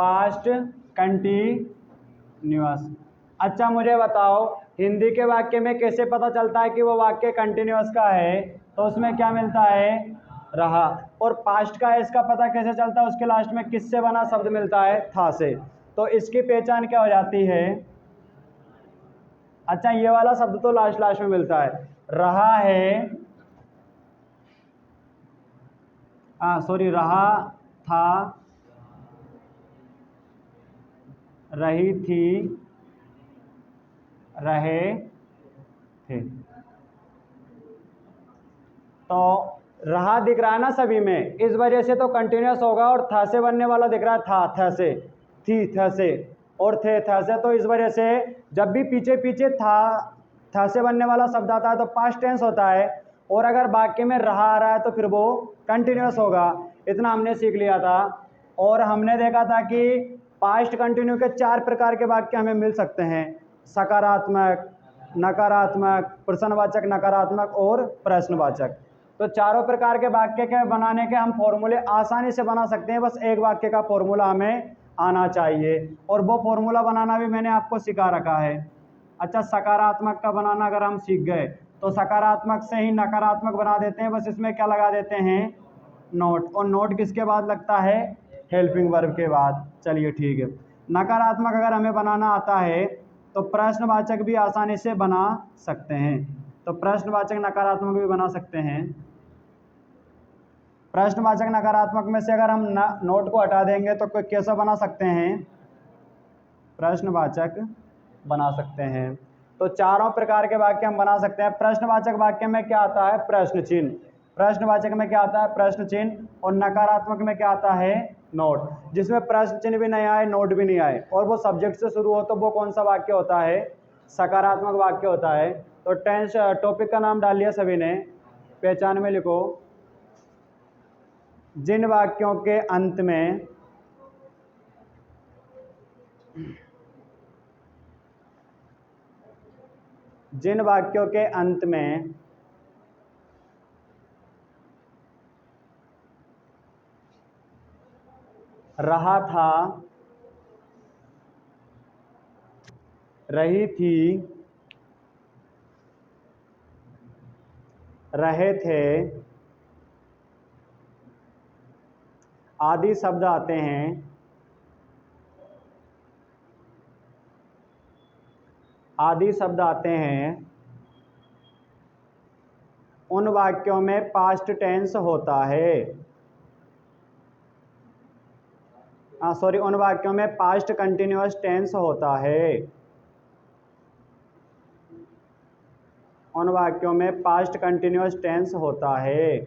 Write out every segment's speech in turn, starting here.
Past continuous. अच्छा मुझे बताओ हिंदी के वाक्य में कैसे पता चलता है कि वो वाक्य कंटिन्यूअस का है? तो उसमें क्या मिलता है? रहा। और पास्ट का है इसका पता कैसे चलता है? उसके लास्ट में किससे बना शब्द मिलता है? था से। तो इसकी पहचान क्या हो जाती है? अच्छा ये वाला शब्द तो लास्ट लास्ट में मिलता है, रहा है, रहा था, रही थी, रहे थे। तो रहा दिख रहा है ना सभी में, इस वजह से तो कंटिन्यूअस होगा। और था से बनने वाला दिख रहा है, था से, थी था से, और थे था से। तो इस वजह से जब भी पीछे पीछे था से बनने वाला शब्द आता है तो पास्ट टेंस होता है। और अगर वाक्य में रहा आ रहा है तो फिर वो कंटिन्यूअस होगा। इतना हमने सीख लिया था। और हमने देखा था कि पास्ट कंटिन्यू के 4 प्रकार के वाक्य हमें मिल सकते हैं, सकारात्मक, नकारात्मक, प्रश्नवाचक नकारात्मक और प्रश्नवाचक। तो चारों प्रकार के वाक्य के बनाने के हम फॉर्मूले आसानी से बना सकते हैं, बस एक वाक्य का फॉर्मूला हमें आना चाहिए। और वो फॉर्मूला बनाना भी मैंने आपको सिखा रखा है। अच्छा सकारात्मक का बनाना अगर हम सीख गए तो सकारात्मक से ही नकारात्मक बना देते हैं, बस इसमें क्या लगा देते हैं? नोट। और नोट किसके बाद लगता है? हेल्पिंग वर्ब के बाद। चलिए ठीक है। नकारात्मक अगर हमें बनाना आता है तो प्रश्नवाचक भी आसानी से बना सकते हैं। तो प्रश्नवाचक नकारात्मक भी बना सकते हैं। प्रश्नवाचक नकारात्मक में से अगर हम नोट को हटा देंगे तो कैसा बना सकते हैं? प्रश्नवाचक बना सकते हैं। तो चारों प्रकार के वाक्य हम बना सकते हैं। प्रश्नवाचक वाक्य में क्या आता है? प्रश्न चिन्ह। प्रश्नवाचक में क्या आता है? प्रश्न चिन्ह। और नकारात्मक में क्या आता है? नोट। जिसमें प्रश्न चिन्ह भी नहीं आए, नोट भी नहीं आए, और वो सब्जेक्ट से शुरू हो तो वो कौन सा वाक्य होता है? सकारात्मक वाक्य होता है। तो टेंस टॉपिक का नाम डाल लिया सभी ने, पहचान में लिखो। जिन वाक्यों के अंत में रहा था, रही थी, रहे थे आदि शब्द आते हैं, उन वाक्यों में पास्ट टेंस होता है। उन वाक्यों में पास्ट कंटिन्यूअस टेंस होता है। उन वाक्यों में पास्ट कंटिन्यूअस टेंस होता है।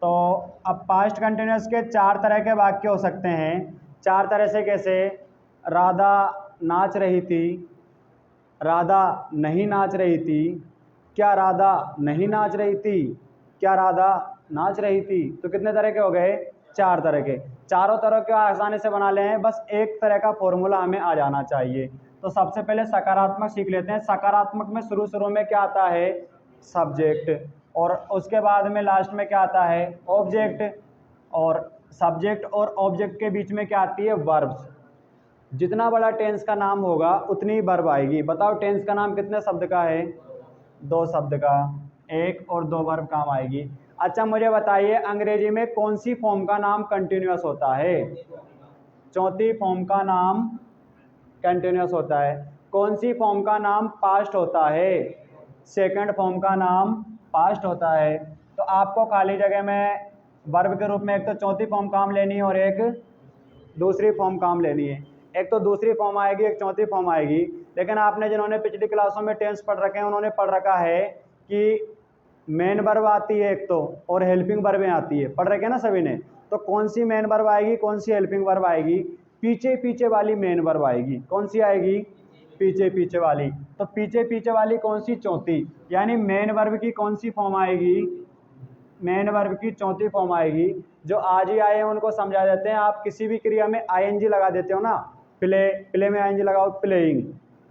तो अब पास्ट कंटिन्यूअस के 4 तरह के वाक्य हो सकते हैं। 4 तरह से कैसे? राधा नाच रही थी, राधा नहीं नाच रही थी, क्या राधा नहीं नाच रही थी, क्या राधा नाच रही थी। तो कितने तरह के हो गए? 4 तरह के। चारों तरह के आसानी से बना ले हैं, बस एक तरह का फॉर्मूला हमें आ जाना चाहिए। तो सबसे पहले सकारात्मक सीख लेते हैं। सकारात्मक में शुरू में क्या आता है? सब्जेक्ट। और उसके बाद में लास्ट में क्या आता है? ऑब्जेक्ट। और सब्जेक्ट और ऑब्जेक्ट के बीच में क्या आती है? वर्ब्स। जितना बड़ा टेंस का नाम होगा उतनी वर्ब आएगी। बताओ टेंस का नाम कितने शब्द का है? 2 शब्द का, 1 और 2 वर्ब काम आएगी। अच्छा मुझे बताइए अंग्रेजी में कौन सी फॉर्म का नाम कंटिन्यूअस होता है? चौथी फॉर्म का नाम कंटिन्यूअस होता है। कौन सी फॉर्म का नाम पास्ट होता है? सेकंड फॉर्म का नाम पास्ट होता है। तो आपको खाली जगह में वर्ब के रूप में एक तो चौथी फॉर्म काम लेनी है और एक दूसरी फॉर्म काम लेनी है। एक तो दूसरी फॉर्म आएगी, एक चौथी फॉर्म आएगी। लेकिन आपने जिन्होंने पिछली क्लासों में टेंस पढ़ रखे हैं उन्होंने पढ़ रखा है कि मेन वर्ब आती है एक तो, और हेल्पिंग वर्बें आती है। पढ़ रखे हैं ना सभी ने? तो कौन सी मेन वर्ब आएगी, कौन सी हेल्पिंग वर्ब आएगी? पीछे पीछे वाली मेन वर्ब आएगी। कौन सी आएगी? पीछे पीछे वाली। तो पीछे पीछे वाली कौन सी? चौथी। यानी मेन वर्ब की कौन सी फॉर्म आएगी? मेन वर्ब की चौथी फॉर्म आएगी। जो आज ही आए हैं उनको समझा देते हैं। आप किसी भी क्रिया में आईएनजी लगा देते हो ना, प्ले, प्ले में आईएनजी लगाओ प्लेइंग।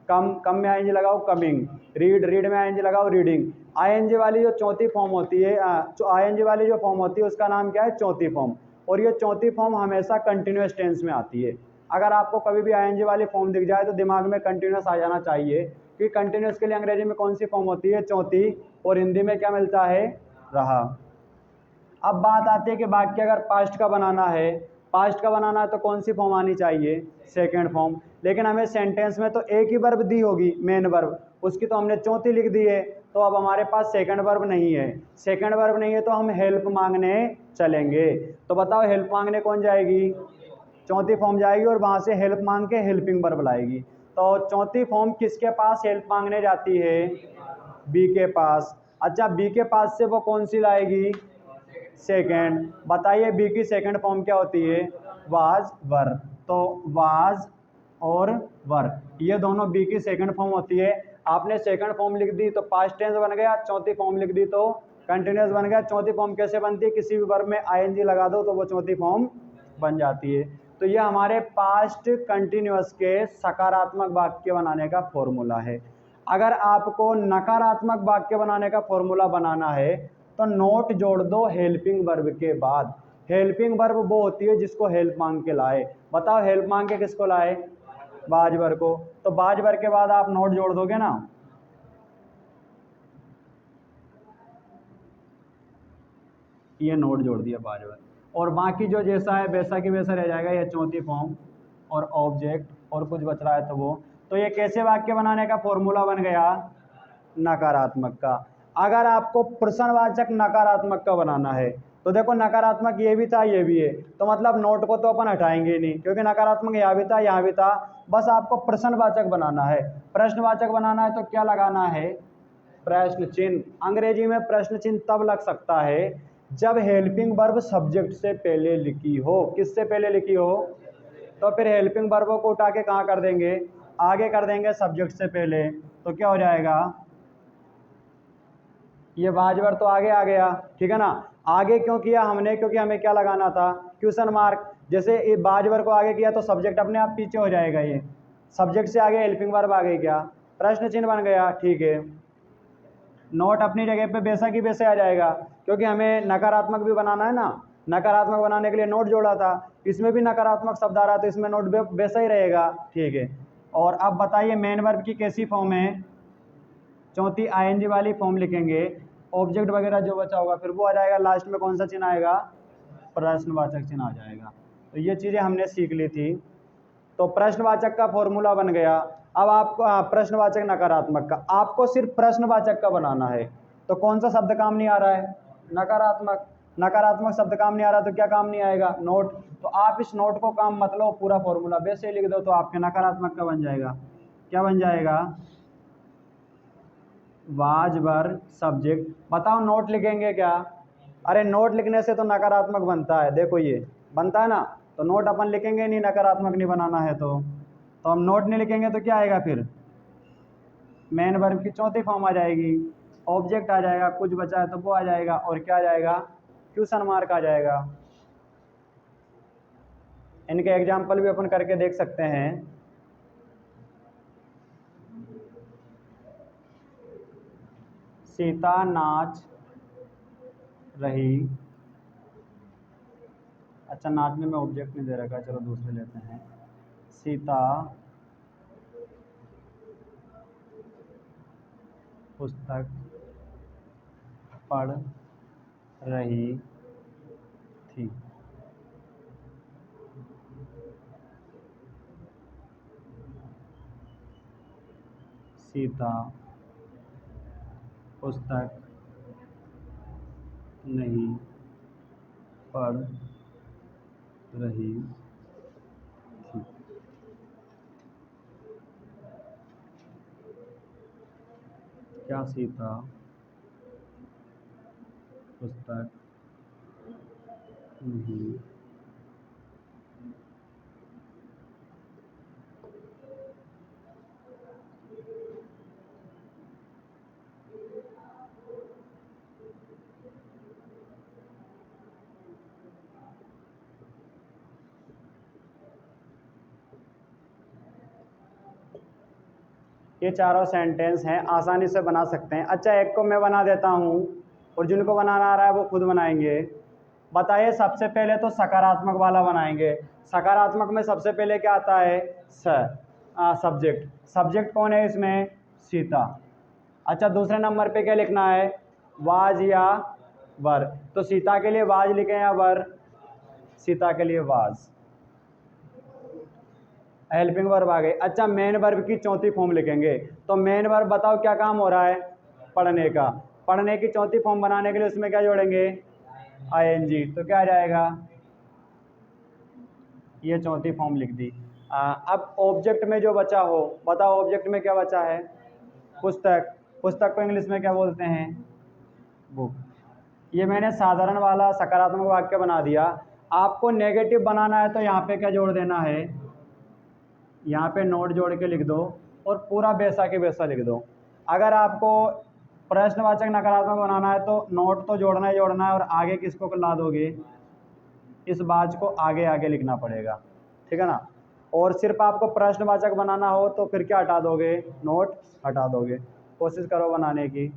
कम, कम में आईएनजी लगाओ कमिंग। रीड, रीड में आईएनजी लगाओ रीडिंग। आईएनजी वाली जो चौथी फॉर्म होती है, आईएनजी वाली जो फॉर्म होती है उसका नाम क्या है? चौथी फॉर्म। और ये चौथी फॉर्म हमेशा कंटिन्यूअस टेंस में आती है। अगर आपको कभी भी आईएनजी वाली फॉर्म दिख जाए तो दिमाग में कंटिन्यूअस आ जाना चाहिए कि कंटिन्यूअस के लिए अंग्रेजी में कौन सी फॉर्म होती है? चौथी। और हिंदी में क्या मिलता है? रहा। अब बात आती है कि वाक्य अगर पास्ट का बनाना है, पास्ट का बनाना है तो कौन सी फॉर्म आनी चाहिए? Second form. लेकिन हमें सेंटेंस में तो एक ही वर्ब दी होगी, मेन वर्ब, उसकी तो हमने चौथी लिख दी है, तो अब हमारे पास सेकंड वर्ब नहीं है। सेकंड वर्ब नहीं है तो हम हेल्प मांगने चलेंगे। तो बताओ हेल्प मांगने कौन जाएगी? चौथी फॉर्म जाएगी और वहां से हेल्प मांग के हेल्पिंग वर्ब लाएगी। तो चौथी फॉर्म किसके पास हेल्प मांगने जाती है? बी के पास। अच्छा, बी के पास से वो कौन सी लाएगी? सेकंड। बताइए बी की सेकंड फॉर्म क्या होती है? वाज, वर। तो वाज और वर, ये दोनों बी की सेकंड फॉर्म होती है। आपने सेकंड फॉर्म लिख दी तो पास्ट टेंस बन गया, चौथी फॉर्म लिख दी तो कंटिन्यूअस बन गया। चौथी फॉर्म कैसे बनती है? किसी भी वर्ब में आईएनजी लगा दो तो वो चौथी फॉर्म बन जाती है। तो ये हमारे पास्ट कंटिन्यूअस के सकारात्मक वाक्य बनाने का फॉर्मूला है। अगर आपको नकारात्मक वाक्य बनाने का फॉर्मूला बनाना है तो नोट जोड़ दो हेल्पिंग वर्ब के बाद। हेल्पिंग वर्ब वो होती है जिसको हेल्प मांग के लाए। बताओ हेल्प मांग के किसको लाए? बाजवर को। तो बाजवर के बाद आप नोट जोड़ दोगे ना? ये नोट जोड़ दिया बाजवर, और बाकी जो जैसा है वैसा की वैसा रह जाएगा। ये चौथी फॉर्म और ऑब्जेक्ट और कुछ बच रहा है तो वो। तो ये कैसे वाक्य बनाने का फॉर्मूला बन गया? नकारात्मक का। अगर आपको प्रश्नवाचक नकारात्मक का बनाना है तो देखो नकारात्मक ये भी था ये भी है, तो मतलब नोट को तो अपन हटाएंगे नहीं क्योंकि नकारात्मक यहाँ भी था यहाँ भी था। बस आपको प्रश्नवाचक बनाना है। प्रश्नवाचक बनाना है तो क्या लगाना है? प्रश्न चिन्ह। अंग्रेजी में प्रश्न चिन्ह तब लग सकता है जब हेल्पिंग वर्ब सब्जेक्ट से पहले लिखी हो। किससे पहले लिखी हो? तो फिर हेल्पिंग वर्बों को उठा के कहाँ कर देंगे? आगे कर देंगे सब्जेक्ट से पहले। तो क्या हो जाएगा? ये वाजवर तो आगे आ गया, ठीक है ना। आगे क्यों किया हमने? क्योंकि हमें क्या लगाना था? Question mark. जैसे ये वाजवर को आगे किया तो सब्जेक्ट अपने आप पीछे हो जाएगा। ये सब्जेक्ट से आगे हेल्पिंग वर्ब आ गई, क्या प्रश्न चिन्ह बन गया, ठीक है। नोट अपनी जगह पे वैसा की वैसे आ जाएगा क्योंकि हमें नकारात्मक भी बनाना है ना। नकारात्मक बनाने के लिए नोट जोड़ा था, इसमें भी नकारात्मक शब्द आ रहा है तो इसमें नोट वैसा ही रहेगा, ठीक है। और अब बताइए मेन वर्ब की कैसी फॉर्म है? चौथी आईएनजी वाली फॉर्म लिखेंगे। ऑब्जेक्ट वगैरह जो बचा होगा फिर वो आ जाएगा। लास्ट में कौन सा चिन्ह आएगा? प्रश्नवाचक चिन्ह आ जाएगा। तो ये चीज़ें हमने सीख ली थी। तो प्रश्नवाचक का फॉर्मूला बन गया। अब आपको प्रश्नवाचक नकारात्मक का, आपको सिर्फ प्रश्नवाचक का बनाना है तो कौन सा शब्द काम नहीं आ रहा है? नकारात्मक। नकारात्मक शब्द काम नहीं आ रहा तो क्या काम नहीं आएगा? नोट। तो आप इस नोट को काम मत लो, पूरा फॉर्मूला वैसे ही लिख दो तो आपके नकारात्मक का बन जाएगा। क्या बन जाएगा? Was were subject. बताओ नोट लिखेंगे क्या? अरे नोट लिखने से तो नकारात्मक बनता है, देखो ये बनता है ना। तो नोट अपन लिखेंगे नहीं, नकारात्मक नहीं बनाना है तो हम नोट नहीं लिखेंगे तो क्या आएगा फिर? मेन वर्ब की चौथी फॉर्म आ जाएगी, ऑब्जेक्ट आ जाएगा, कुछ बचा है तो वो आ जाएगा, और क्या आ जाएगा? क्वेश्चन मार्क आ जाएगा। इनके एग्जाम्पल भी अपन करके देख सकते हैं। सीता नाच रही। अच्छा, नाचने में ऑब्जेक्ट नहीं दे रखा, चलो दूसरे लेते हैं। सीता पुस्तक पढ़ रही थी। सीता पुस्तक नहीं पढ़ रही थी। क्या सीता पुस्तक नहीं ये चारों सेंटेंस हैं, आसानी से बना सकते हैं। अच्छा, एक को मैं बना देता हूँ और जिनको बनाना आ रहा है वो खुद बनाएंगे। बताइए, सबसे पहले तो सकारात्मक वाला बनाएंगे। सकारात्मक में सबसे पहले क्या आता है? सब्जेक्ट। सब्जेक्ट कौन है इसमें? सीता। अच्छा, दूसरे नंबर पे क्या लिखना है? वाज या वर। तो सीता के लिए वाज लिखें या वर? सीता के लिए वाज। हेल्पिंग वर्ब आ गई। अच्छा, मेन वर्ब की चौथी फॉर्म लिखेंगे। तो मेन वर्ब बताओ क्या काम हो रहा है? पढ़ने का। पढ़ने की चौथी फॉर्म बनाने के लिए उसमें क्या जोड़ेंगे? आईएनजी। तो क्या आ जाएगा? ये चौथी फॉर्म लिख दी। अब ऑब्जेक्ट में जो बचा हो, बताओ ऑब्जेक्ट में क्या बचा है? पुस्तक। पुस्तक को इंग्लिश में क्या बोलते हैं? बुक। ये मैंने साधारण वाला सकारात्मक वाक्य बना दिया। आपको नेगेटिव बनाना है तो यहाँ पे क्या जोड़ देना है? यहाँ पे नोट जोड़ के लिख दो और पूरा वैसा के वैसा लिख दो। अगर आपको प्रश्नवाचक नकारात्मक बनाना है तो नोट तो जोड़ना ही जोड़ना है, और आगे किसको ला दोगे? इस बात को आगे आगे लिखना पड़ेगा, ठीक है ना। और सिर्फ आपको प्रश्नवाचक बनाना हो तो फिर क्या हटा दोगे? नोट हटा दोगे। कोशिश करो बनाने की।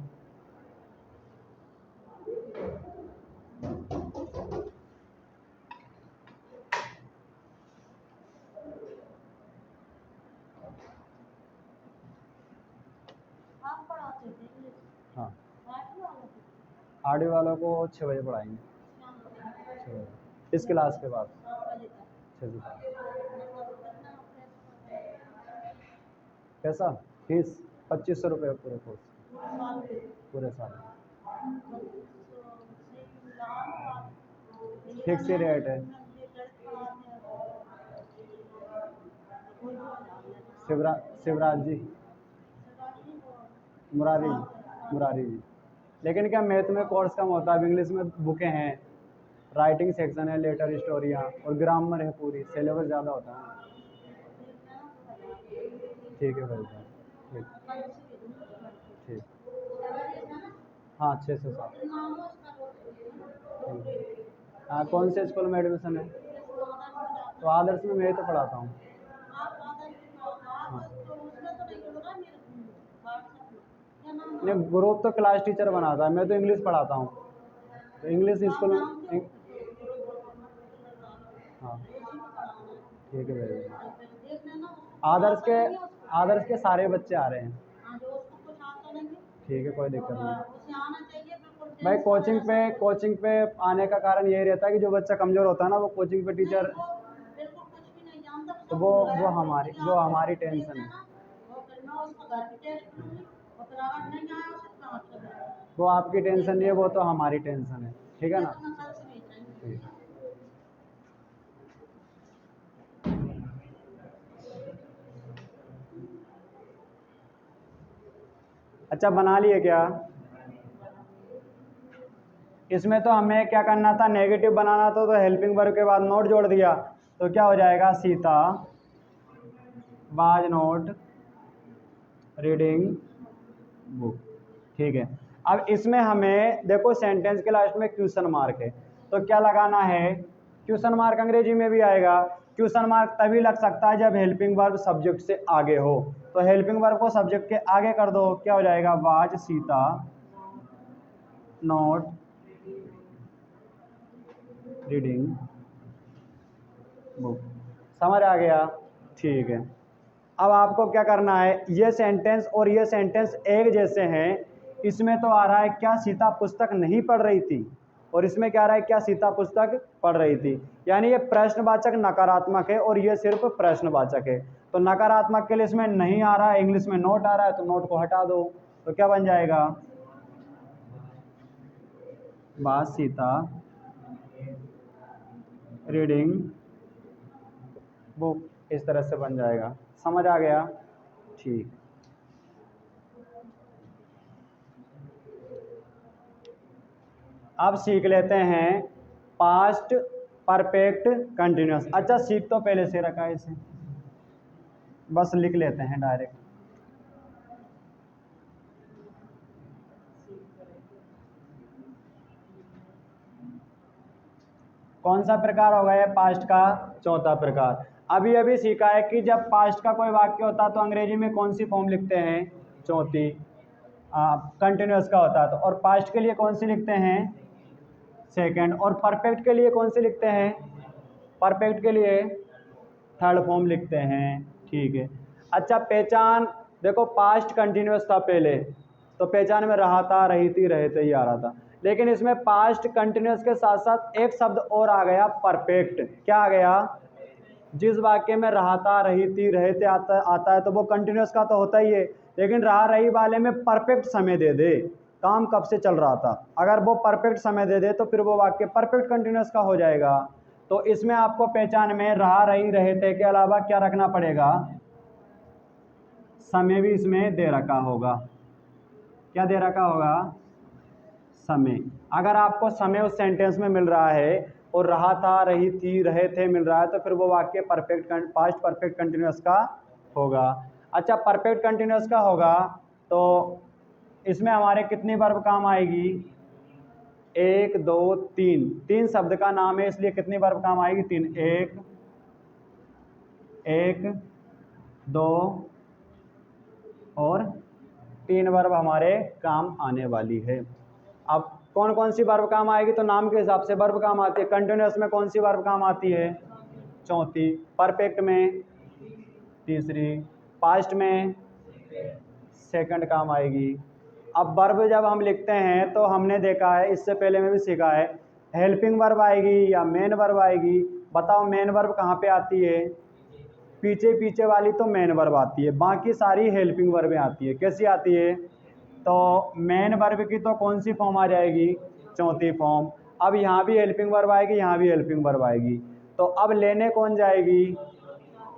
हाँ, आगे वालों को 6 बजे पढ़ाएंगे। 6 बजे इस क्लास के बाद 6 से 7। कैसा? फीस 2500 रुपये पूरे कोर्स, पूरे साल। फिक्स ही रेट है। शिवराज जी, मुरारी जी। लेकिन क्या मैथ में कोर्स कम होता है? अब इंग्लिश में बुकें हैं, राइटिंग सेक्शन है, लेटर स्टोरियाँ और ग्रामर है, पूरी सिलेबस ज़्यादा होता है। ठीक है भाई साहब, ठीक। हाँ, 6 से 7। हाँ, कौन से स्कूल में एडमिशन है? तो आदर्श में मैं ही तो पढ़ाता हूँ। नहीं, ग्रुप तो क्लास टीचर बनाता है, मैं तो इंग्लिश पढ़ाता हूँ। तो इंग्लिश स्कूल में। हाँ, ठीक है भैया। आदर्श के सारे बच्चे आ रहे हैं। ठीक है, कोई दिक्कत नहीं भाई। कोचिंग पे आने का कारण यही रहता है कि जो बच्चा कमज़ोर होता है ना, वो कोचिंग पे टीचर, तो वो हमारी टेंशन है। वो आपकी टेंशन नहीं है, वो तो हमारी टेंशन है, ठीक है ना। ठीक। अच्छा, बना लिए क्या? इसमें तो हमें क्या करना था? नेगेटिव बनाना था, तो हेल्पिंग वर्ब के बाद नोट जोड़ दिया। तो क्या हो जाएगा? Sita was note reading book. ठीक है। अब इसमें हमें देखो, सेंटेंस के लास्ट में क्वेश्चन मार्क है, तो क्या लगाना है? क्वेश्चन मार्क अंग्रेजी में भी आएगा। क्वेश्चन मार्क तभी लग सकता है जब हेल्पिंग वर्ब सब्जेक्ट से आगे हो। तो हेल्पिंग वर्ब को सब्जेक्ट के आगे कर दो, क्या हो जाएगा? Was Sita note reading book. समझ आ गया? ठीक है। अब आपको क्या करना है? ये सेंटेंस और ये सेंटेंस एक जैसे हैं। इसमें तो आ रहा है क्या सीता पुस्तक नहीं पढ़ रही थी, और इसमें क्या आ रहा है क्या सीता पुस्तक पढ़ रही थी। यानी ये प्रश्नवाचक नकारात्मक है और ये सिर्फ प्रश्नवाचक है। तो नकारात्मक के लिए इसमें नहीं आ रहा है, इंग्लिश में नोट आ रहा है, तो नोट को हटा दो। तो क्या बन जाएगा? बात सीता रीडिंग बुक, इस तरह से बन जाएगा। समझ आ गया? ठीक। अब सीख लेते हैं पास्ट परफेक्ट कंटिन्यूअस। अच्छा, सीख तो पहले से रखा है इसे, बस लिख लेते हैं डायरेक्ट। कौन सा प्रकार होगा ये? पास्ट का चौथा प्रकार। अभी अभी सीखा है कि जब पास्ट का कोई वाक्य होता है तो अंग्रेजी में कौन सी फॉर्म लिखते हैं, चौथी कंटिन्यूअस का होता है तो, और पास्ट के लिए कौन सी लिखते हैं, सेकंड, और परफेक्ट के लिए कौन सी लिखते हैं, परफेक्ट के लिए थर्ड फॉर्म लिखते हैं। ठीक है। अच्छा पहचान, देखो पास्ट कंटिन्यूअस था पहले, तो पहचान में रहा था, रही थी, रहे थे, ये आ रहा था। लेकिन इसमें पास्ट कंटिन्यूअस के साथ साथ एक शब्द और आ गया, परफेक्ट। क्या आ गया, जिस वाक्य में रहा था, रही थी, रहे थे आता है तो वो कंटिन्यूअस का तो होता ही है, लेकिन रहा रही वाले में परफेक्ट समय दे दे, काम कब से चल रहा था, अगर वो परफेक्ट समय दे दे तो फिर वो वाक्य परफेक्ट कंटिन्यूअस का हो जाएगा। तो इसमें आपको पहचान में रहा, रही, रहे थे के अलावा क्या रखना पड़ेगा, समय भी इसमें दे रखा होगा। क्या दे रखा होगा, समय। अगर आपको समय उस सेंटेंस में मिल रहा है और रहा था, रही थी, रहे थे मिल रहा है तो फिर वो वाक्य परफेक्ट पास्ट परफेक्ट कंटिन्यूअस का होगा। अच्छा परफेक्ट कंटिन्यूअस का होगा तो इसमें हमारे कितनी वर्ब काम आएगी, एक, दो, तीन, तीन शब्द का नाम है इसलिए कितनी वर्ब काम आएगी, तीन। एक, एक, दो और तीन वर्ब हमारे काम आने वाली है। अब कौन कौन सी वर्ब काम आएगी, तो नाम के हिसाब से वर्ब काम आती है। कंटिन्यूअस में कौन सी वर्ब काम आती है, चौथी। परफेक्ट में तीसरी। पास्ट में सेकंड काम आएगी। अब वर्ब जब हम लिखते हैं तो हमने देखा है, इससे पहले में भी सीखा है, हेल्पिंग वर्ब आएगी या मेन वर्ब आएगी। बताओ मेन वर्ब कहाँ पे आती है, पीछे पीछे वाली तो मेन वर्ब आती है, बाकी सारी हेल्पिंग वर्बें आती है। कैसी आती है, तो मेन वर्ब की तो कौन सी फॉर्म आ जाएगी, चौथी फॉर्म। अब यहाँ भी हेल्पिंग वर्ब आएगी, यहाँ भी हेल्पिंग वर्ब आएगी, तो अब लेने कौन जाएगी,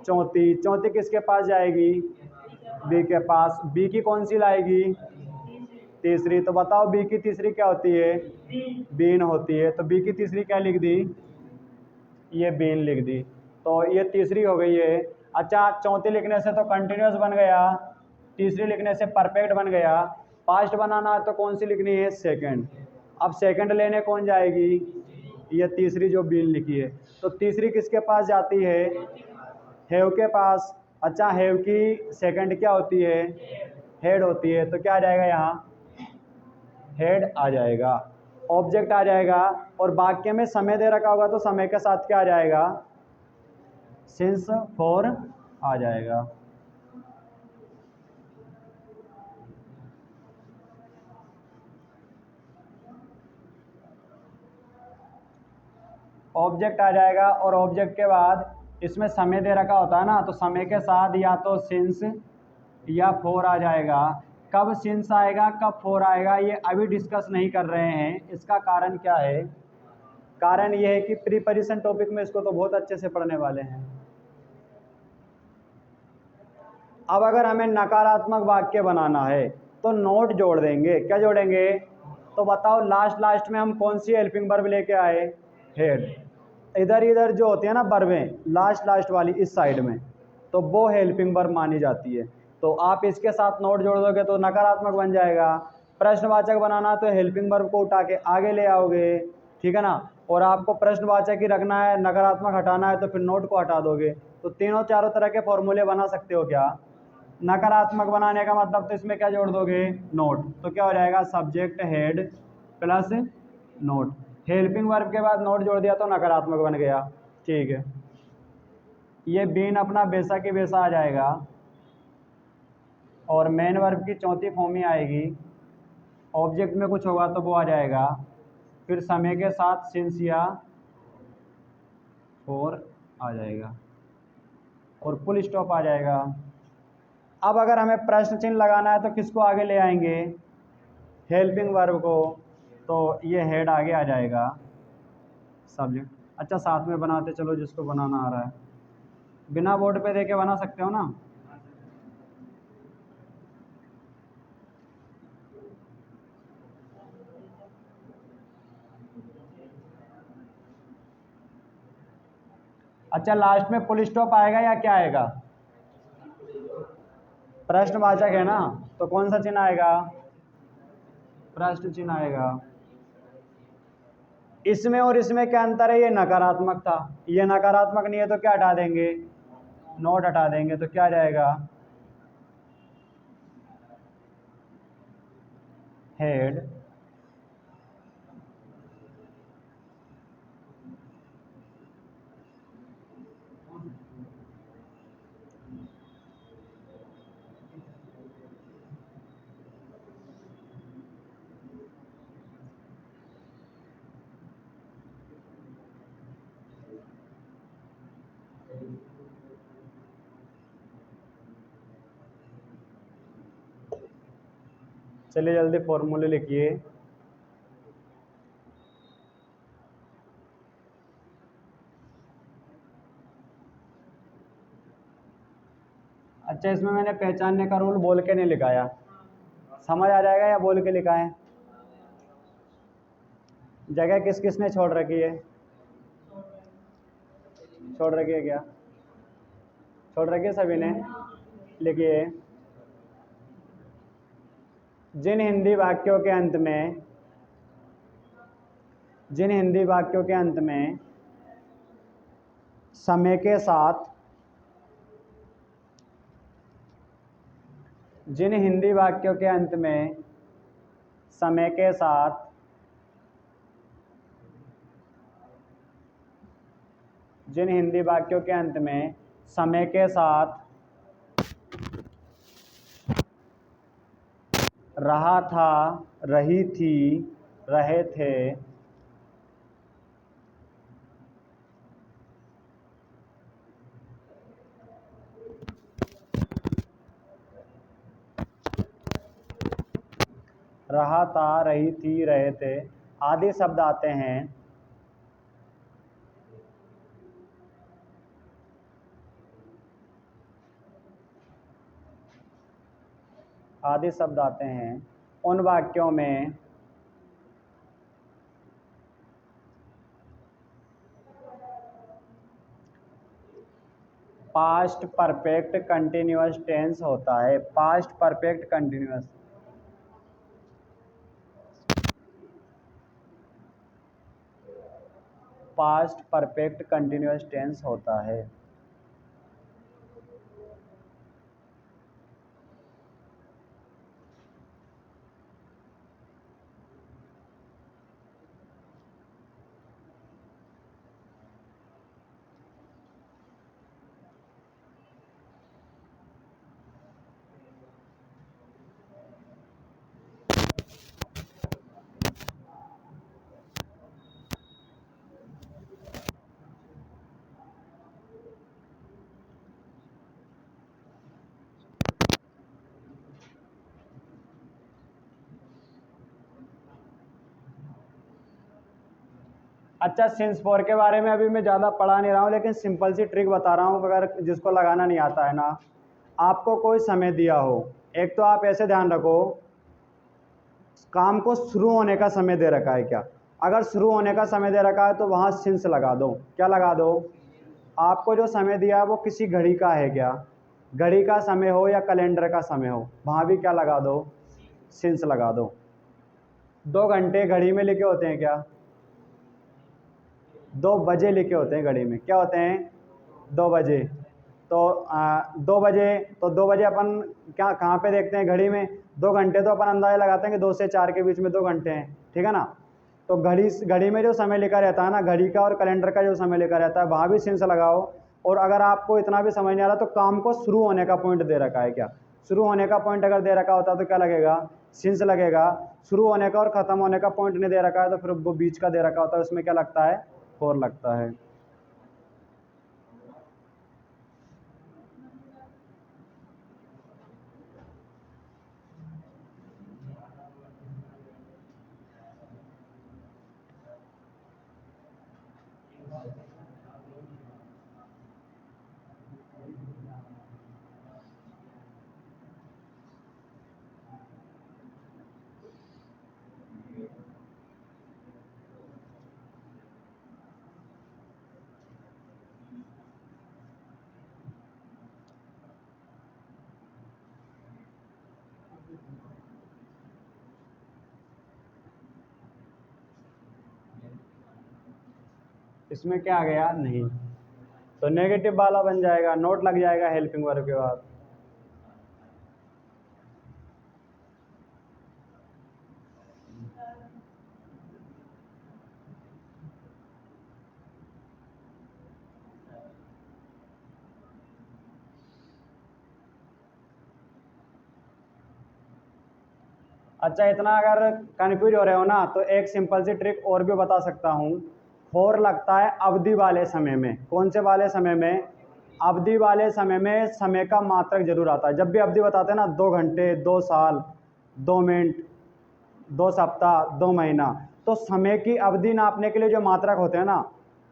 चौथी। चौथी किसके पास जाएगी, बी के पास। बी की कौन सी लाएगी, तीसरी। तो बताओ बी की तीसरी क्या होती है, बीन होती है। तो बी की तीसरी क्या लिख दी, ये बीन लिख दी, तो ये तीसरी हो गई है। अच्छा चौथी लिखने से तो कंटिन्यूअस बन गया, तीसरी लिखने से परफेक्ट बन गया। पास्ट बनाना है तो कौन सी लिखनी है, सेकंड। अब सेकंड लेने कौन जाएगी, ये तीसरी जो बीन लिखी है। तो तीसरी किसके पास जाती है, हैव के पास। अच्छा हैव की सेकंड क्या होती है, हेड होती है, तो क्या आ जाएगा यहाँ, हेड आ जाएगा। ऑब्जेक्ट आ जाएगा, और वाक्य में समय दे रखा होगा तो समय के साथ क्या आ जाएगा, सिंस फॉर आ जाएगा। ऑब्जेक्ट आ जाएगा, और ऑब्जेक्ट के बाद इसमें समय दे रखा होता है ना, तो समय के साथ या तो सिंस या फॉर आ जाएगा। कब सिंस आएगा कब फॉर आएगा ये अभी डिस्कस नहीं कर रहे हैं। इसका कारण क्या है, कारण ये है कि प्रीपोजिशन टॉपिक में इसको तो बहुत अच्छे से पढ़ने वाले हैं। अब अगर हमें नकारात्मक वाक्य बनाना है तो नोट जोड़ देंगे। क्या जोड़ेंगे, तो बताओ लास्ट लास्ट में हम कौन सी हेल्पिंग वर्ब लेके आए, हेड। इधर इधर जो होती है ना वर्बें, लास्ट लास्ट वाली इस साइड में, तो वो हेल्पिंग वर्ब मानी जाती है। तो आप इसके साथ नोट जोड़ दोगे तो नकारात्मक बन जाएगा। प्रश्नवाचक बनाना तो हेल्पिंग वर्ब को उठा के आगे ले आओगे, ठीक है ना। और आपको प्रश्नवाचक ही रखना है, नकारात्मक हटाना है तो फिर नोट को हटा दोगे। तो तीनों चारों तरह के फॉर्मूले बना सकते हो। क्या नकारात्मक बनाने का मतलब, तो इसमें क्या जोड़ दोगे, नोट। तो क्या हो जाएगा, subject head plus note. Helping verb के बाद नोट जोड़ दिया तो नकारात्मक बन गया। ठीक है, ये बीन अपना बेसा की बेसा आ जाएगा, और मेन वर्ब की चौथी फॉर्म ही आएगी। ऑब्जेक्ट में कुछ होगा तो वो आ जाएगा, फिर समय के साथ सिंस या फॉर आ जाएगा, और फुल स्टॉप आ जाएगा। अब अगर हमें प्रश्न चिन्ह लगाना है तो किसको आगे ले आएंगे, हेल्पिंग वर्ब को। तो ये हेड आगे आ जाएगा, सब्जेक्ट। अच्छा साथ में बनाते चलो, जिसको बनाना आ रहा है। बिना बोर्ड पे देके बना सकते हो ना। अच्छा लास्ट में फुल स्टॉप आएगा या क्या आएगा, प्रश्नवाचक है ना, तो कौन सा चिन्ह आएगा, प्रश्न चिन्ह आएगा। इसमें और इसमें क्या अंतर है, ये नकारात्मक था, ये नकारात्मक नहीं है तो क्या हटा देंगे, नॉट हटा देंगे तो क्या आ जाएगा, हेड। चलिए जल्दी फॉर्मूले लिखिए। अच्छा, इसमें मैंने पहचानने का रूल बोल के नहीं लिखाया, समझ आ जाएगा या बोल के लिखा है? जगह किस किस ने छोड़ रखी है? छोड़ रखी है क्या? छोड़ रखी है सभी ने। लिखिए, जिन हिंदी वाक्यों के अंत में, जिन हिंदी वाक्यों के अंत में समय के साथ, जिन हिंदी वाक्यों के अंत में समय के साथ जिन हिंदी वाक्यों के अंत में समय के साथ रहा था, रही थी, रहे थे, रहा था, रही थी, रहे थे आदि शब्द आते हैं, आदि शब्द आते हैं उन वाक्यों में पास्ट परफेक्ट कंटिन्यूअस टेंस होता है। Past perfect continuous, past perfect continuous tense होता है। अच्छा, सिंस फॉर के बारे में अभी मैं ज़्यादा पढ़ा नहीं रहा हूँ, लेकिन सिंपल सी ट्रिक बता रहा हूँ। अगर जिसको लगाना नहीं आता है ना, आपको कोई समय दिया हो, एक तो आप ऐसे ध्यान रखो, काम को शुरू होने का समय दे रखा है क्या? अगर शुरू होने का समय दे रखा है तो वहाँ सिंस लगा दो। क्या लगा दो? आपको जो समय दिया है वो किसी घड़ी का है क्या? घड़ी का समय हो या कैलेंडर का समय हो, वहाँ भी क्या लगा दो? सिंस लगा दो। 2 घंटे घड़ी में लिखे होते हैं क्या? 2 बजे लिखे होते हैं घड़ी में, क्या होते हैं? 2 बजे। तो 2 बजे, तो 2 बजे अपन क्या कहाँ पे देखते हैं घड़ी में? 2 घंटे तो अपन अंदाजा लगाते हैं कि 2 से 4 के बीच में 2 घंटे हैं, ठीक है ना? तो घड़ी घड़ी में जो समय लिखा रहता है ना, घड़ी का और कैलेंडर का जो समय लिखा रहता है, वहाँ भी सिंस लगाओ। और अगर आपको इतना भी समझ नहीं आ रहा तो काम को शुरू होने का पॉइंट दे रखा है क्या? शुरू होने का पॉइंट अगर दे रखा होता तो क्या लगेगा? सिंस लगेगा। शुरू होने का और ख़त्म होने का पॉइंट नहीं दे रखा है तो फिर वो बीच का दे रखा होता है, उसमें क्या लगता है? फॉर लगता है। इसमें क्या आ गया? नहीं। तो नेगेटिव वाला बन जाएगा, नोट लग जाएगा हेल्पिंग वर्ब के बाद। अच्छा, इतना अगर कन्फ्यूज हो रहे हो ना तो एक सिंपल सी ट्रिक और भी बता सकता हूँ। फोर लगता है अवधि वाले समय में। कौन से वाले समय में? अवधि वाले समय में समय का मात्रक जरूर आता है। जब भी अवधि बताते हैं ना, 2 घंटे, 2 साल, 2 मिनट, 2 सप्ताह, 2 महीना, तो समय की अवधि नापने के लिए जो मात्रक होते हैं ना,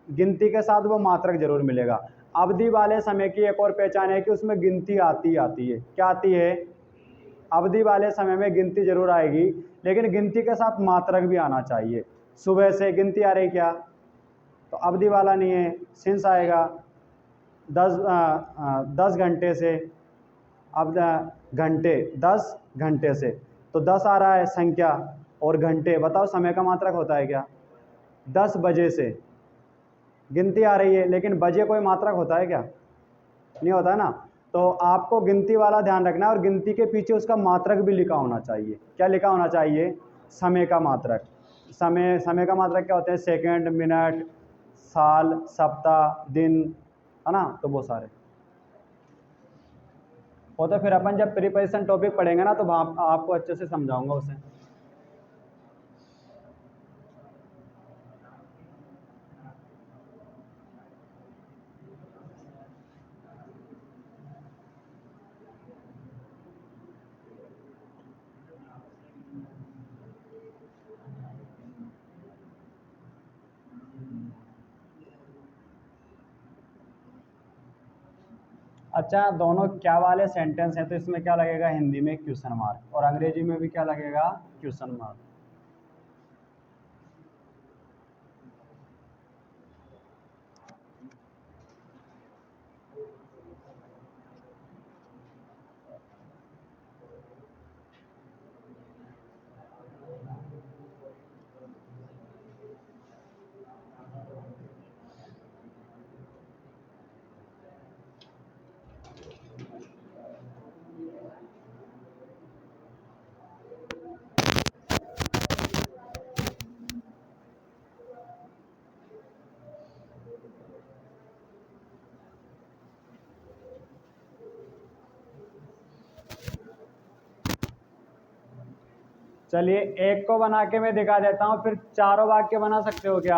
गिनती के साथ वो मात्रक जरूर मिलेगा। अवधि वाले समय की एक और पहचान है कि उसमें गिनती आती है। क्या आती है? अवधि वाले समय में गिनती जरूर आएगी, लेकिन गिनती के साथ मात्रक भी आना चाहिए। सुबह से गिनती आ रही क्या? तो अवधि वाला नहीं है, सिंस आएगा। 10 घंटे से, अब घंटे, 10 घंटे से, तो 10 आ रहा है संख्या, और घंटे बताओ समय का मात्रक होता है क्या? 10 बजे से गिनती आ रही है, लेकिन बजे कोई मात्रक होता है क्या? नहीं होता है ना। तो आपको गिनती वाला ध्यान रखना है, और गिनती के पीछे उसका मात्रक भी लिखा होना चाहिए। क्या लिखा होना चाहिए? समय का मात्रक। समय का मात्रक क्या होते हैं? सेकंड, मिनट, साल, सप्ताह, दिन, है ना। तो वो सारे वो तो फिर अपन जब प्रिपरेशन टॉपिक पढ़ेंगे ना, तो वहाँ आपको अच्छे से समझाऊंगा उसे। अच्छा, दोनों क्या वाले सेंटेंस हैं, तो इसमें क्या लगेगा? हिंदी में क्वेश्चन मार्क, और अंग्रेजी में भी क्या लगेगा? Question mark. चलिए, एक को बना के मैं दिखा देता हूँ, फिर चारों वाक्य बना सकते हो क्या?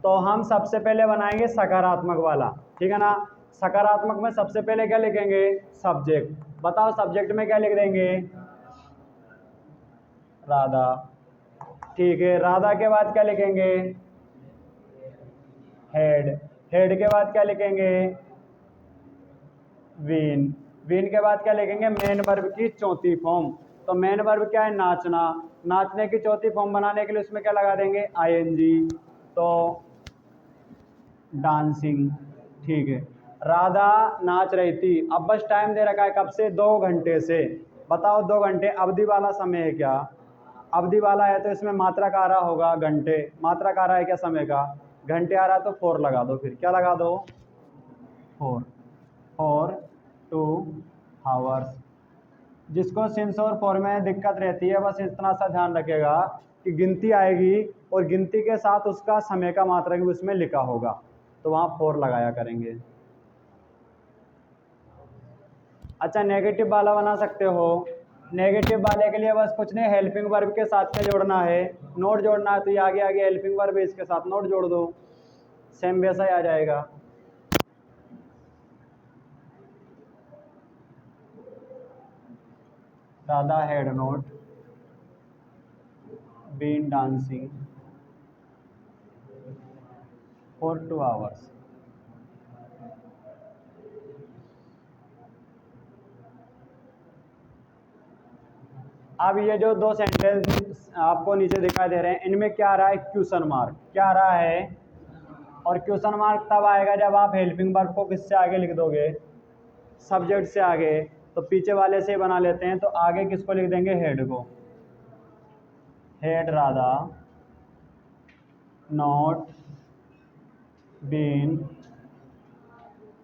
तो हम सबसे पहले बनाएंगे सकारात्मक वाला, ठीक है ना। सकारात्मक में सबसे पहले क्या लिखेंगे? सब्जेक्ट। बताओ सब्जेक्ट में क्या लिख देंगे? राधा। ठीक है, राधा के बाद क्या लिखेंगे? हेड। हेड के बाद क्या लिखेंगे? वीन। वीन के बाद क्या लिखेंगे? मेन वर्ब की चौथी फॉर्म। तो मेन वर्ब क्या है? नाचना। नाचने की चौथी फॉर्म बनाने के लिए उसमें क्या लगा देंगे? आईएनजी। तो डांसिंग। ठीक है, राधा नाच रही थी। अब बस टाइम दे रखा है, कब से? 2 घंटे से। बताओ 2 घंटे अवधि वाला समय है क्या? अवधि वाला है तो इसमें मात्रक आ रहा होगा घंटे। मात्रक आ रहा है क्या समय का? घंटे आ रहा है, तो 4 लगा दो। फिर क्या लगा दो? 4। 4 2 आवर्स। जिसको सिंस और फॉर में दिक्कत रहती है, बस इतना सा ध्यान रखेगा कि गिनती आएगी, और गिनती के साथ उसका समय का मात्रक भी उसमें लिखा होगा, तो वहाँ 4 लगाया करेंगे। अच्छा, नेगेटिव वाला बना सकते हो। नेगेटिव वाले के लिए बस कुछ नहीं, हेल्पिंग वर्ब के साथ क्या जोड़ना है? नोट जोड़ना है। तो ये आगे आगे हेल्पिंग वर्ब है, इसके साथ नोट जोड़ दो, सेम वैसा ही आ जाएगा। Radha had not been dancing for 2 hours. अब ये जो 2 सेंटेंस आपको नीचे दिखाई दे रहे हैं, इनमें क्या आ रहा है? Question mark. क्या आ रहा है? और क्वेश्चन मार्क तब आएगा जब आप हेल्पिंग वर्ब को किससे आगे लिख दोगे? सब्जेक्ट से आगे। तो पीछे वाले से बना लेते हैं, तो आगे किसको लिख देंगे? हेड को। Had Radha not been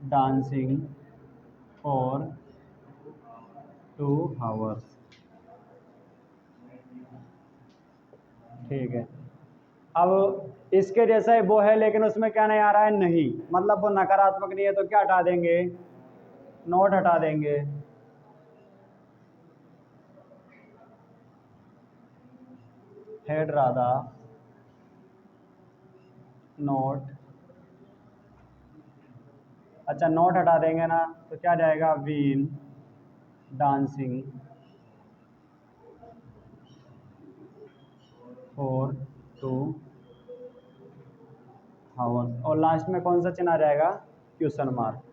dancing for 2 hours। ठीक है। अब इसके जैसा ही वो है, लेकिन उसमें क्या नहीं आ रहा है, नहीं, मतलब वो नकारात्मक नहीं है, तो क्या हटा देंगे, नोट हटा देंगे। हेड राधा नोट, अच्छा नोट हटा देंगे ना, तो क्या जाएगा, वीन डांसिंग फॉर 2 hours, और लास्ट में कौन सा चिन्ह आ जाएगा, क्वेश्चन मार्क।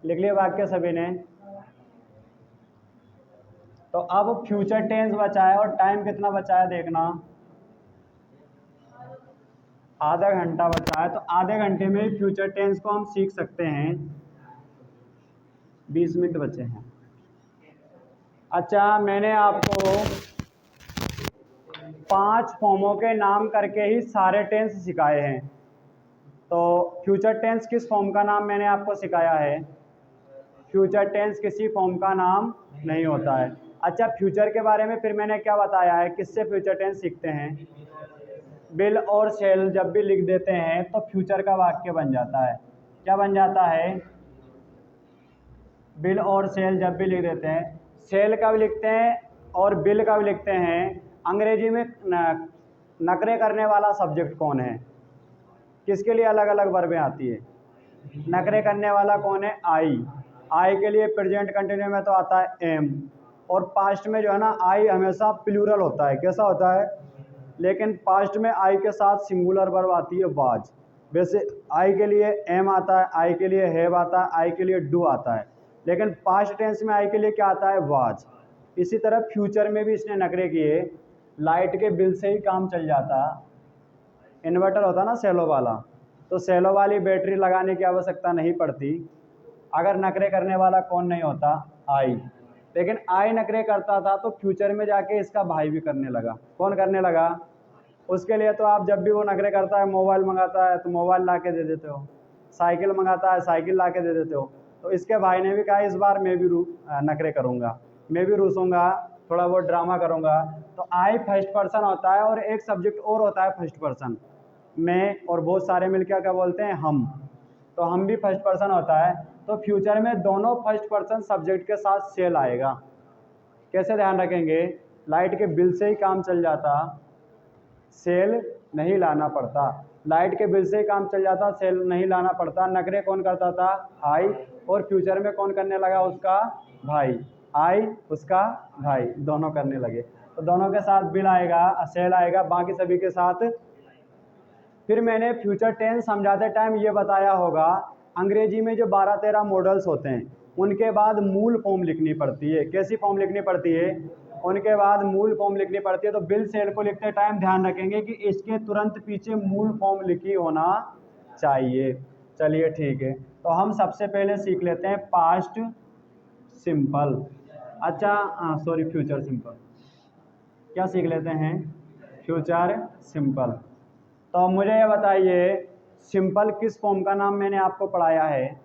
लिख लिया वाक्य सभी ने। तो अब फ्यूचर टेंस बचा है, और टाइम कितना बचा है देखना, आधा घंटा बचा है। तो आधे घंटे में फ्यूचर टेंस को हम सीख सकते हैं। 20 मिनट बचे हैं। अच्छा, मैंने आपको 5 फॉर्मों के नाम करके ही सारे टेंस सिखाए हैं। तो फ्यूचर टेंस किस फॉर्म का नाम मैंने आपको सिखाया है, फ्यूचर टेंस किसी फॉर्म का नाम नहीं होता है। अच्छा, फ्यूचर के बारे में फिर मैंने क्या बताया है, किससे फ्यूचर टेंस सीखते हैं, विल और शैल जब भी लिख देते हैं तो फ्यूचर का वाक्य बन जाता है। क्या बन जाता है, विल और शैल जब भी लिख देते हैं, शैल कब लिखते हैं और विल कब लिखते हैं। अंग्रेजी में नकरे करने वाला सब्जेक्ट कौन है, किसके लिए अलग अलग वर्बें आती है, नकरे करने वाला कौन है, आई। आई के लिए प्रेजेंट कंटिन्यू में तो आता है एम, और पास्ट में जो है ना आई हमेशा प्लूरल होता है, कैसा होता है, लेकिन पास्ट में आई के साथ सिंगुलर वर्ब आती है वाज। वैसे आई के लिए एम आता है, आई के लिए हैव आता है, आई के लिए डू आता है, लेकिन पास्ट टेंस में आई के लिए क्या आता है, वाज। इसी तरह फ्यूचर में भी इसने नखरे किए, लाइट के बिल से ही काम चल जाता, इन्वर्टर होता ना सेलो वाला, तो सेलो वाली बैटरी लगाने की आवश्यकता नहीं पड़ती अगर नखरे करने वाला कौन नहीं होता, आई। लेकिन आई नखरे करता था तो फ्यूचर में जाके इसका भाई भी करने लगा। कौन करने लगा, उसके लिए तो आप जब भी वो नखरे करता है, मोबाइल मंगाता है तो मोबाइल ला के दे देते हो, साइकिल मंगाता है साइकिल ला के दे देते हो। तो इसके भाई ने भी कहा इस बार मैं भी नखरे करूँगा, मैं भी रूसूँगा, थोड़ा बहुत ड्रामा करूँगा। तो आई फर्स्ट पर्सन होता है, और एक सब्जेक्ट और होता है फर्स्ट पर्सन, मैं और बहुत सारे मिलकर क्या बोलते हैं, हम। तो हम भी फर्स्ट पर्सन होता है। तो फ्यूचर में दोनों फर्स्ट पर्सन सब्जेक्ट के साथ सेल आएगा। कैसे ध्यान रखेंगे, लाइट के बिल से ही काम चल जाता, सेल नहीं लाना पड़ता, लाइट के बिल से ही काम चल जाता, सेल नहीं लाना पड़ता। नखरे कौन करता था, आई, और फ्यूचर में कौन करने लगा, उसका भाई, आई उसका भाई, दोनों करने लगे। तो दोनों के साथ बिल आएगा, सेल आएगा, बाकी सभी के साथ। फिर मैंने फ्यूचर टेंस समझाते टाइम ये बताया होगा, अंग्रेजी में जो 12-13 मॉडल्स होते हैं उनके बाद मूल फॉर्म लिखनी पड़ती है। कैसी फॉर्म लिखनी पड़ती है, उनके बाद मूल फॉर्म लिखनी पड़ती है। तो बिल सेल को लिखते टाइम ध्यान रखेंगे कि इसके तुरंत पीछे मूल फॉर्म लिखी होना चाहिए। चलिए ठीक है, तो हम सबसे पहले सीख लेते हैं पास्ट सिंपल। अच्छा सॉरी, फ्यूचर सिंपल। क्या सीख लेते हैं, फ्यूचर सिंपल। तो मुझे ये बताइए, सिंपल किस फॉर्म का नाम मैंने आपको पढ़ाया है।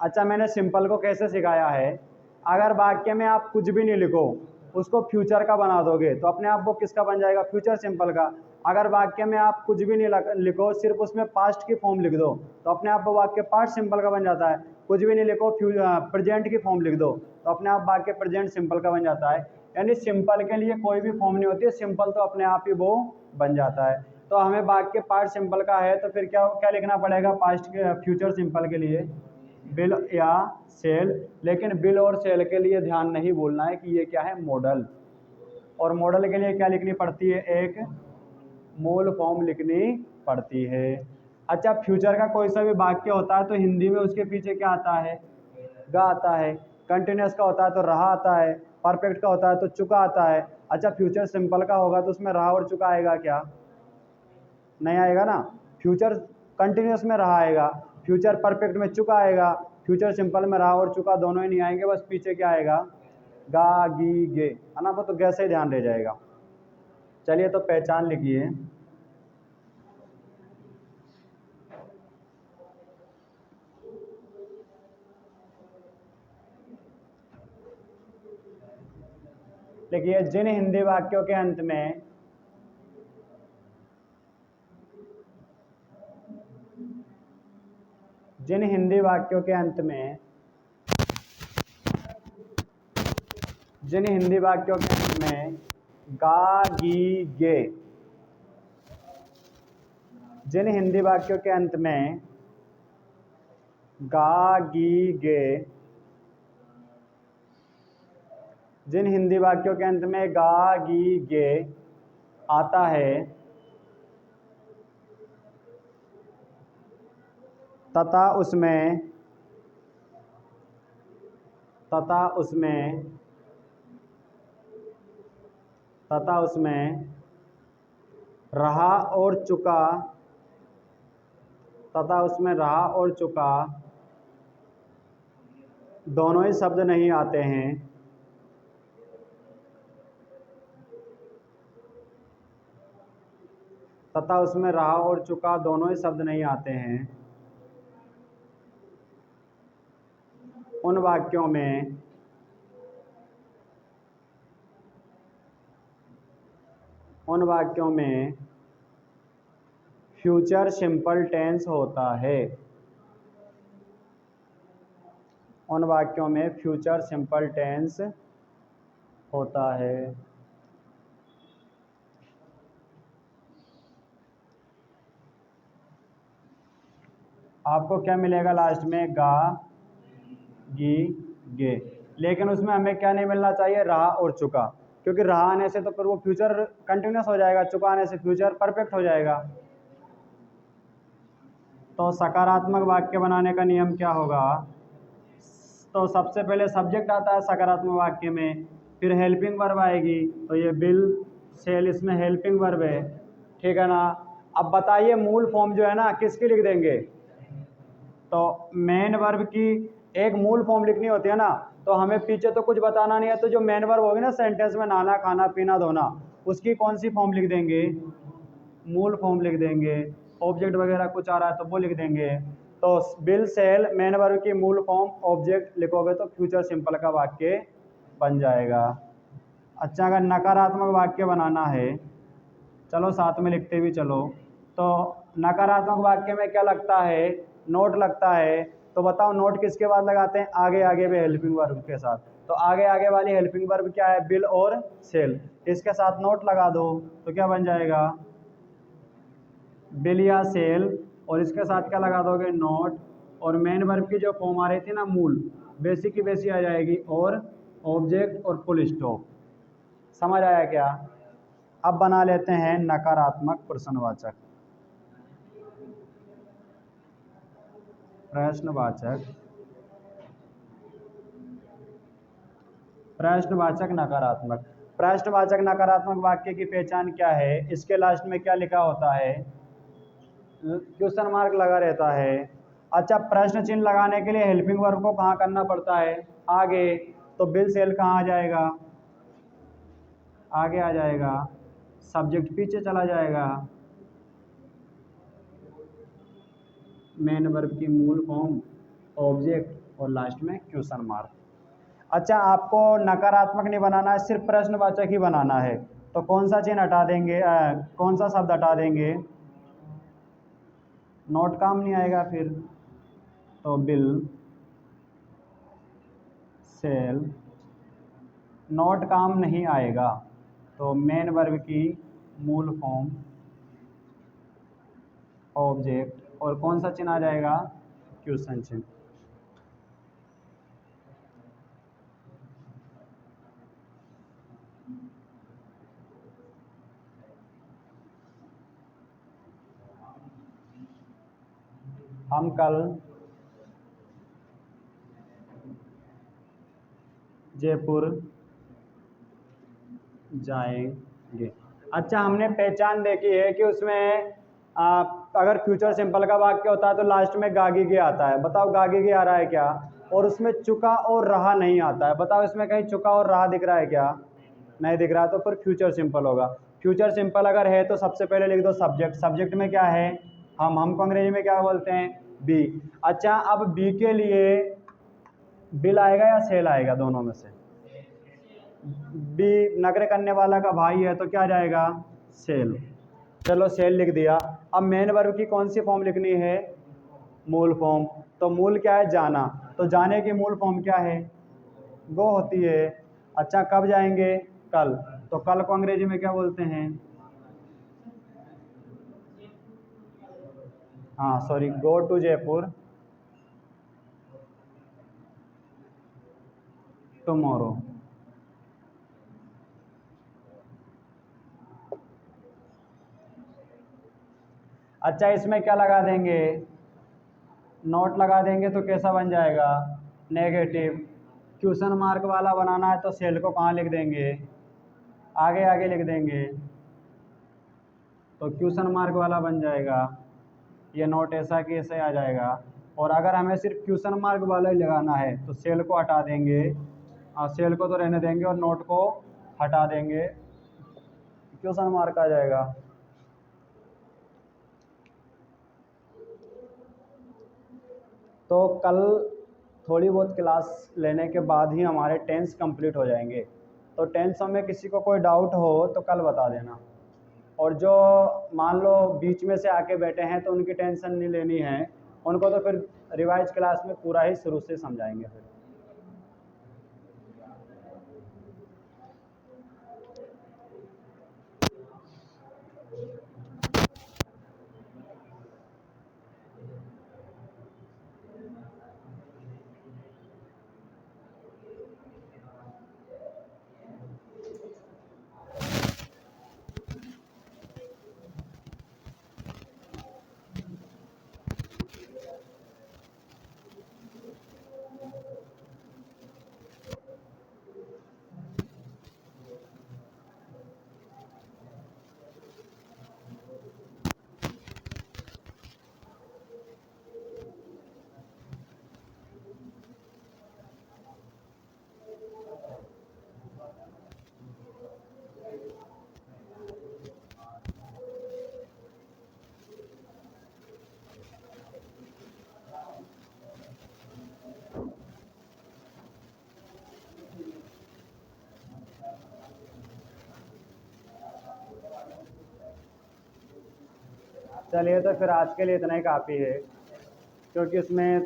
अच्छा, मैंने सिंपल को कैसे सिखाया है, अगर वाक्य में आप कुछ भी नहीं लिखो, उसको फ्यूचर का बना दोगे तो अपने आप वो किसका बन जाएगा, फ्यूचर सिंपल का। अगर वाक्य में आप कुछ भी नहीं लिखो, सिर्फ उसमें पास्ट की फॉर्म लिख दो, तो अपने आप वो वाक्य पास्ट सिंपल का बन जाता है। कुछ भी नहीं लिखो, प्रेजेंट की फॉर्म लिख दो, तो अपने आप वाक्य प्रेजेंट सिंपल का बन जाता है। यानी सिंपल के लिए कोई भी फॉर्म नहीं होती है, सिंपल तो अपने आप ही वो बन जाता है। तो हमें वाक्य पास्ट सिंपल का है, तो फिर क्या क्या लिखना पड़ेगा, पास्ट के फ्यूचर सिंपल के लिए बिल या सेल। लेकिन बिल और सेल के लिए ध्यान नहीं बोलना है कि ये क्या है, मॉडल। और मॉडल के लिए क्या लिखनी पड़ती है, एक मूल फॉर्म लिखनी पड़ती है। अच्छा, फ्यूचर का कोई सा भी वाक्य होता है तो हिंदी में उसके पीछे क्या आता है, गा आता है। कंटिन्यूस का होता है तो रहा आता है, परफेक्ट का होता है तो चुका आता है। अच्छा फ्यूचर सिंपल का होगा तो उसमें रहा और चुका आएगा क्या? नहीं आएगा ना। फ्यूचर कंटिन्यूस में रहा आएगा, फ्यूचर परफेक्ट में चुका आएगा, फ्यूचर सिंपल में रहा और चुका दोनों ही नहीं आएंगे, बस पीछे क्या आएगा? गा गी गे, है ना। वो तो गैसे ही ध्यान रह जाएगा। चलिए तो पहचान लिखिए। देखिए जिन हिंदी वाक्यों के अंत में जिन हिंदी वाक्यों के अंत में जिन हिंदी वाक्यों के अंत में गा गी गे, जिन हिंदी वाक्यों के अंत में गा गी गे, जिन हिंदी वाक्यों के अंत में गा गी गे आता है तथा उसमें रहा और चुका दोनों ही शब्द नहीं आते हैं, तथा उसमें रहा और चुका दोनों ही शब्द नहीं आते हैं, उन वाक्यों में फ्यूचर सिंपल टेंस होता है। उन वाक्यों में फ्यूचर सिंपल टेंस होता है। आपको क्या मिलेगा लास्ट में? गा गी गे, लेकिन उसमें हमें क्या नहीं मिलना चाहिए? रहा और चुका, क्योंकि रहा आने से तो फिर वो फ्यूचर कंटिन्यूस हो जाएगा, चुका आने से फ्यूचर परफेक्ट हो जाएगा। तो सकारात्मक वाक्य बनाने का नियम क्या होगा? तो सबसे पहले सब्जेक्ट आता है सकारात्मक वाक्य में, फिर हेल्पिंग वर्ब आएगी, तो ये बिल सेल इसमें हेल्पिंग वर्ब है, ठीक है ना। अब बताइए मूल फॉर्म जो है ना किसकी लिख देंगे? तो मेन वर्ब की एक मूल फॉर्म लिखनी होती है ना, तो हमें पीछे तो कुछ बताना नहीं है, तो जो मेन वर्ब होगी ना सेंटेंस में, नहाना खाना पीना धोना, उसकी कौन सी फॉर्म लिख देंगे? मूल फॉर्म लिख देंगे। ऑब्जेक्ट वगैरह कुछ आ रहा है तो वो लिख देंगे। तो बिल सेल मेन वर्ब की मूल फॉर्म ऑब्जेक्ट लिखोगे तो फ्यूचर सिंपल का वाक्य बन जाएगा। अच्छा अगर नकारात्मक वाक्य बनाना है, चलो साथ में लिखते भी चलो, तो नकारात्मक वाक्य में क्या लगता है? नोट लगता है। तो बताओ नोट किसके बाद लगाते हैं? आगे आगे में हेल्पिंग वर्ब के साथ। तो आगे आगे वाली हेल्पिंग वर्ब क्या है? बिल और सेल, इसके साथ नोट लगा दो तो क्या बन जाएगा? बिल या सेल, और इसके साथ क्या लगा दोगे? नोट। और मेन वर्ब की जो फॉर्म आ रही थी ना मूल, बेसिक की बेसी आ जाएगी, और ऑब्जेक्ट और फुल स्टॉप। समझ आया क्या? अब बना लेते हैं नकारात्मक प्रश्नवाचक। प्रश्नवाचक नकारात्मक। प्रश्नवाचक नकारात्मक वाक्य की पहचान क्या है? इसके लास्ट में क्या लिखा होता है? क्वेश्चन मार्क लगा रहता है। अच्छा प्रश्न चिन्ह लगाने के लिए हेल्पिंग वर्ब को कहाँ करना पड़ता है? आगे। तो बिल सेल कहाँ आ जाएगा? आगे आ जाएगा। सब्जेक्ट पीछे चला जाएगा। मेन वर्ब की मूल फॉर्म ऑब्जेक्ट और लास्ट में क्वेश्चन मार्क। अच्छा आपको नकारात्मक नहीं बनाना है, सिर्फ प्रश्नवाचक ही बनाना है, तो कौन सा चिन्ह हटा देंगे? कौन सा शब्द हटा देंगे? नोट काम नहीं आएगा फिर, तो बिल सेल नोट काम नहीं आएगा, तो मेन वर्ब की मूल फॉर्म ऑब्जेक्ट और कौन सा चिन्ह आ जाएगा? क्वेश्चन चिन्ह। हम कल जयपुर जाएंगे। अच्छा, हमने पहचान देखी है कि उसमें अगर फ्यूचर सिंपल का वाक्य होता है तो लास्ट में गागी गे आता है। बताओ गागी गे आ रहा है क्या? और उसमें चुका और रहा नहीं आता है। बताओ इसमें कहीं चुका और रहा दिख रहा है क्या? नहीं दिख रहा, तो फिर फ्यूचर सिंपल होगा। फ्यूचर सिंपल अगर है तो सबसे पहले लिख दो सब्जेक्ट। सब्जेक्ट में क्या है? हमको अंग्रेजी में क्या बोलते हैं? बी। अच्छा, अब बी के लिए बिल आएगा या सेल आएगा? दोनों में से बी नगर करने वाला का भाई है तो क्या जाएगा? सेल। चलो सेल लिख दिया। अब मेन वर्ब की कौन सी फॉर्म लिखनी है? मूल फॉर्म। तो मूल क्या है? जाना। तो जाने की मूल फॉर्म क्या है? गो होती है। अच्छा, कब जाएंगे? कल। तो कल को अंग्रेजी में क्या बोलते हैं? हाँ sorry, go to Jaipur tomorrow. अच्छा, इसमें क्या लगा देंगे? नोट लगा देंगे तो कैसा बन जाएगा? नेगेटिव। क्वेश्चन मार्क वाला बनाना है तो सेल को कहाँ लिख देंगे? आगे आगे लिख देंगे, तो क्वेश्चन मार्क वाला बन जाएगा। ये नोट ऐसा कि ऐसे आ जाएगा। और अगर हमें सिर्फ क्वेश्चन मार्क वाला ही लगाना है तो सेल को हटा देंगे, सेल को तो रहने देंगे और नोट को हटा देंगे, क्वेश्चन मार्क आ जाएगा। तो कल थोड़ी बहुत क्लास लेने के बाद ही हमारे टेंस कंप्लीट हो जाएंगे। तो टेंसों में किसी को कोई डाउट हो तो कल बता देना। और जो मान लो बीच में से आके बैठे हैं तो उनकी टेंशन नहीं लेनी है, उनको तो फिर रिवाइज क्लास में पूरा ही शुरू से समझाएंगे फिर। चलिए, तो फिर आज के लिए इतना ही काफ़ी है, क्योंकि इसमें